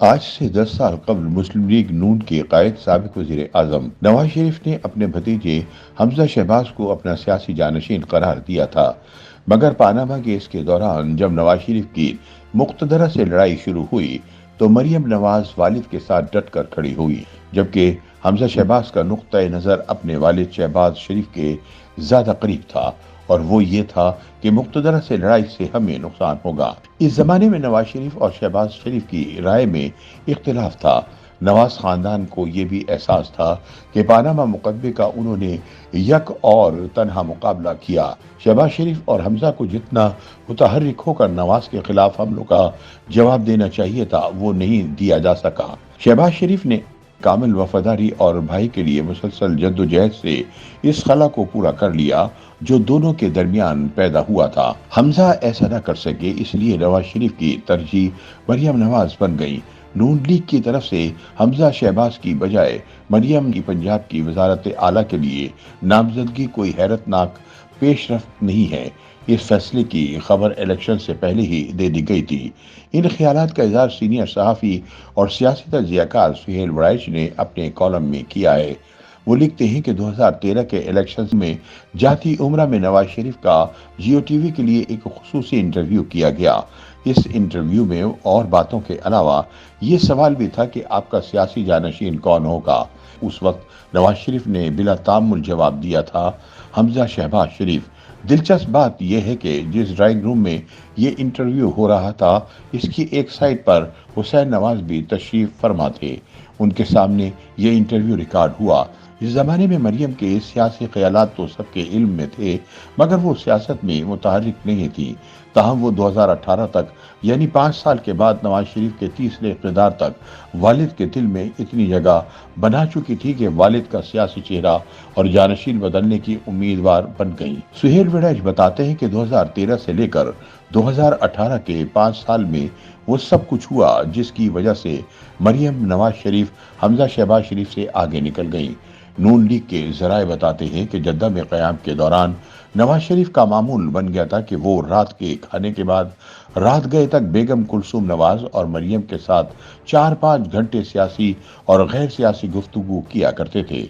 آج سے 10 سال قبل مسلم لیگ نون کے قائد سابق وزیر اعظم نواز شریف نے اپنے بھتیجے حمزہ شہباز کو اپنا سیاسی جانشین قرار دیا تھا، مگر پاناما کیس کے دوران جب نواز شریف کی مقتدرہ سے لڑائی شروع ہوئی تو مریم نواز والد کے ساتھ ڈٹ کر کھڑی ہوئی، جبکہ حمزہ شہباز کا نقطۂ نظر اپنے والد شہباز شریف کے زیادہ قریب تھا، اور وہ یہ تھا کہ مقتدرہ سے لڑائی سے ہمیں نقصان ہوگا۔ اس زمانے میں نواز شریف اور شہباز شریف کی رائے میں اختلاف تھا۔ نواز خاندان کو یہ بھی احساس تھا کہ پاناما مقدمے کا انہوں نے یک اور تنہا مقابلہ کیا۔ شہباز شریف اور حمزہ کو جتنا متحرک ہو کر نواز کے خلاف حملوں کا جواب دینا چاہیے تھا، وہ نہیں دیا جا سکا۔ شہباز شریف نے کامل وفاداری اور بھائی کے لیے مسلسل جدوجہد سے اس خلا کو پورا کر لیا جو دونوں کے درمیان پیدا ہوا تھا۔ حمزہ ایسا نہ کر سکے، اس لیے نواز شریف کی ترجیح مریم نواز بن گئی۔ نون لیگ کی طرف سے حمزہ شہباز کی بجائے مریم کی پنجاب کی وزارت اعلیٰ کے لیے نامزدگی کوئی حیرت ناک پیش رفت نہیں ہے۔ اس فیصلے کی خبر الیکشن سے پہلے ہی دے دی گئی تھی۔ ان خیالات کا اظہار سینئر صحافی اور سیاسی تجزیہ کار سہیل وڑائچ نے اپنے کالم میں کیا ہے۔ وہ لکھتے ہیں کہ 2013 کے الیکشن میں جاتی عمرہ میں نواز شریف کا جیو ٹی وی کے لیے ایک خصوصی انٹرویو کیا گیا۔ اس انٹرویو میں اور باتوں کے علاوہ یہ سوال بھی تھا کہ آپ کا سیاسی جانشین کون ہوگا۔ اس وقت نواز شریف نے بلا تعامل جواب دیا تھا، حمزہ شہباز شریف۔ دلچسپ بات یہ ہے کہ جس ڈرائنگ روم میں یہ انٹرویو ہو رہا تھا، اس کی ایک سائٹ پر حسین نواز بھی تشریف فرما تھے۔ ان کے سامنے یہ انٹرویو ریکارڈ ہوا۔ اس زمانے میں مریم کے سیاسی خیالات تو سب کے علم میں تھے، مگر وہ سیاست میں متحرک نہیں تھی۔ تاہم وہ 2018 تک، یعنی 5 سال کے بعد نواز شریف کے تیسرے اقتدار تک والد کے دل میں اتنی جگہ بنا چکی تھی کہ والد کا سیاسی چہرہ اور جانشین بدلنے کی امیدوار بن گئی۔ سہیل وڑائچ بتاتے ہیں کہ 2013 سے لے کر 2018 کے 5 سال میں وہ سب کچھ ہوا جس کی وجہ سے مریم نواز شریف حمزہ شہباز شریف سے آگے نکل گئیں۔ نون لیگ کے ذرائع بتاتے ہیں کہ جدہ میں قیام کے دوران نواز شریف کا معمول بن گیا تھا کہ وہ رات کے کھانے کے بعد رات گئے تک بیگم کلثوم نواز اور مریم کے ساتھ 4-5 گھنٹے سیاسی اور غیر سیاسی گفتگو کیا کرتے تھے۔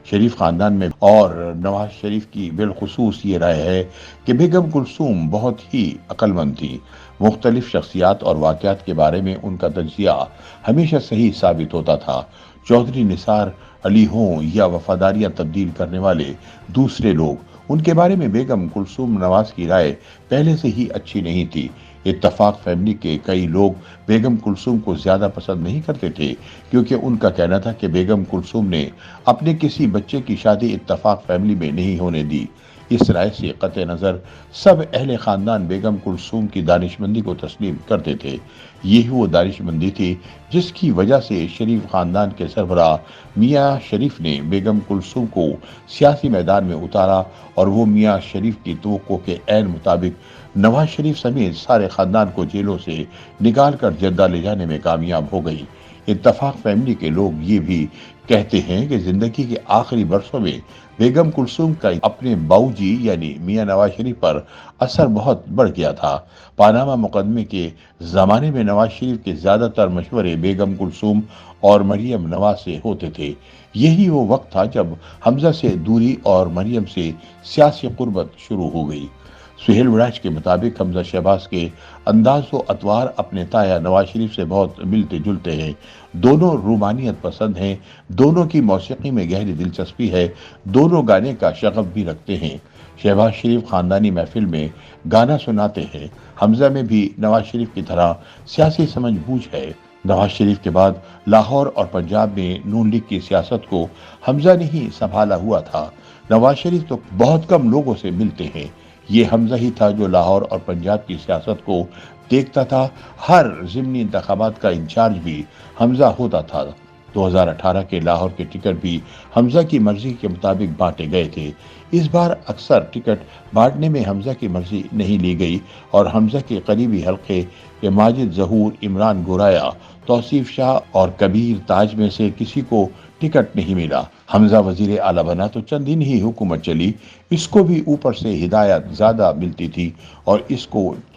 شریف خاندان میں اور نواز شریف کی بالخصوص یہ رائے ہے کہ بیگم کلثوم بہت ہی عقل مند تھی۔ مختلف شخصیات اور واقعات کے بارے میں ان کا تجزیہ ہمیشہ صحیح ثابت ہوتا تھا۔ چودھری نثار علی ہوں یا وفاداریاں تبدیل کرنے والے دوسرے لوگ، ان کے بارے میں بیگم کلثوم نواز کی رائے پہلے سے ہی اچھی نہیں تھی۔ اتفاق فیملی کے کئی لوگ بیگم کلثوم کو زیادہ پسند نہیں کرتے تھے، کیونکہ ان کا کہنا تھا کہ بیگم کلثوم نے اپنے کسی بچے کی شادی اتفاق فیملی میں نہیں ہونے دی۔ اس رائے سے قطع نظر سب اہل خاندان بیگم کلثوم کی دانشمندی کو تسلیم کرتے تھے۔ یہی وہ دانشمندی تھی جس کی وجہ سے شریف خاندان کے سربراہ میاں شریف نے بیگم کلثوم کو سیاسی میدان میں اتارا، اور وہ میاں شریف کی توقع کے عین مطابق نواز شریف سمیت سارے خاندان کو جیلوں سے نکال کر جدہ لے جانے میں کامیاب ہو گئی۔ اتفاق فیملی کے لوگ یہ بھی کہتے ہیں کہ زندگی کے آخری برسوں میں بیگم کلثوم کا اپنے باؤجی یعنی میاں نواز شریف پر اثر بہت بڑھ گیا تھا۔ پاناما مقدمے کے زمانے میں نواز شریف کے زیادہ تر مشورے بیگم کلثوم اور مریم نواز سے ہوتے تھے۔ یہی وہ وقت تھا جب حمزہ سے دوری اور مریم سے سیاسی قربت شروع ہو گئی۔ سہیل وڑائچ کے مطابق حمزہ شہباز کے انداز و اطوار اپنے تایا نواز شریف سے بہت ملتے جلتے ہیں۔ دونوں رومانیت پسند ہیں، دونوں کی موسیقی میں گہری دلچسپی ہے، دونوں گانے کا شغف بھی رکھتے ہیں۔ شہباز شریف خاندانی محفل میں گانا سناتے ہیں۔ حمزہ میں بھی نواز شریف کی طرح سیاسی سمجھ بوجھ ہے۔ نواز شریف کے بعد لاہور اور پنجاب میں نون لیگ کی سیاست کو حمزہ نے ہی سنبھالا ہوا تھا۔ نواز شریف تو بہت کم لوگوں سے ملتے ہیں۔ یہ حمزہ ہی تھا جو لاہور اور پنجاب کی سیاست کو دیکھتا تھا۔ ہر ضمنی انتخابات کا انچارج بھی حمزہ ہوتا تھا۔ 2018 کے لاہور کے ٹکٹ بھی حمزہ کی مرضی کے مطابق بانٹے گئے تھے۔ اس بار اکثر ٹکٹ بانٹنے میں حمزہ کی مرضی نہیں لی گئی، اور حمزہ کے قریبی حلقے کے ماجد ظہور، عمران گورایا، توصیف شاہ اور کبیر تاج میں سے کسی کو ٹکٹ نہیں ملا۔ حمزہ وزیر اعلیٰ بنا تو چند دن ہی حکومت چلی، اس کو بھی اوپر سے ہدایت زیادہ ملتی تھی اور اس کو